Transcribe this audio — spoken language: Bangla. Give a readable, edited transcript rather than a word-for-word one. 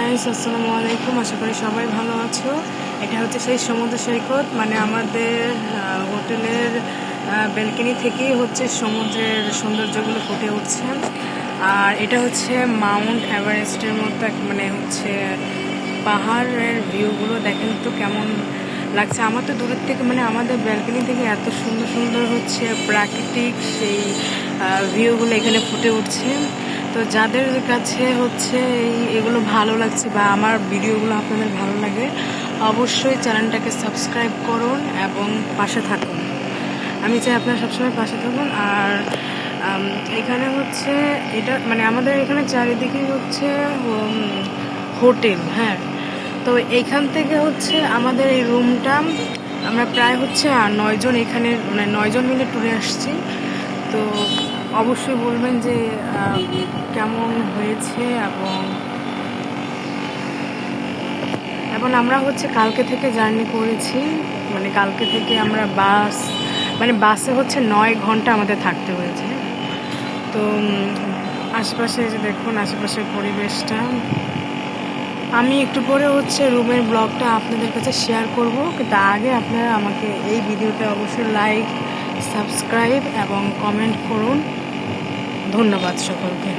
গাইস, আসসালামু আলাইকুম। আশা করি সবাই ভালো আছো। এটা হচ্ছে সেই সমুদ্র সৈকত, মানে আমাদের হোটেলের ব্যালকনি থেকেই হচ্ছে সমুদ্রের সৌন্দর্যগুলো ফুটে উঠছে। আর এটা হচ্ছে মাউন্ট এভারেস্টের মতো মানে হচ্ছে পাহাড়ের ভিউগুলো দেখেন তো কেমন লাগছে। আমার তো দূরের থেকে মানে আমাদের ব্যালকনি থেকে এত সুন্দর সুন্দর হচ্ছে প্রাকৃতিক সেই ভিউগুলো এখানে ফুটে উঠছে। তো যাদের কাছে হচ্ছে এগুলো ভালো লাগছে বা আমার ভিডিওগুলো আপনাদের ভালো লাগে, অবশ্যই চ্যানেলটাকে সাবস্ক্রাইব করুন এবং পাশে থাকুন। আমি চাই আপনারা সবসময় পাশে থাকুন। আর এখানে হচ্ছে এটা মানে আমাদের এখানে চারিদিকেই হচ্ছে হোটেল। হ্যাঁ, তো এইখান থেকে হচ্ছে আমাদের এই রুমটা আমরা প্রায় হচ্ছে 9 জন এখানে, মানে 9 জন মিলে ট্যুরে আসছি। তো অবশ্যই বলবেন যে কেমন হয়েছে। এবং আমরা হচ্ছে কালকে থেকে জার্নি করেছি, মানে কালকে থেকে আমরা বাসে হচ্ছে 9 ঘন্টা আমাদের থাকতে হয়েছে। তো আশেপাশে যে দেখুন আশেপাশের পরিবেশটা, আমি একটু পরে হচ্ছে রুমের ব্লগটা আপনাদের কাছে শেয়ার করব, কিন্তু আগে আপনারা আমাকে এই ভিডিওটা অবশ্যই লাইক, সাবস্ক্রাইব এবং কমেন্ট করুন। ধন্যবাদ সকলকে।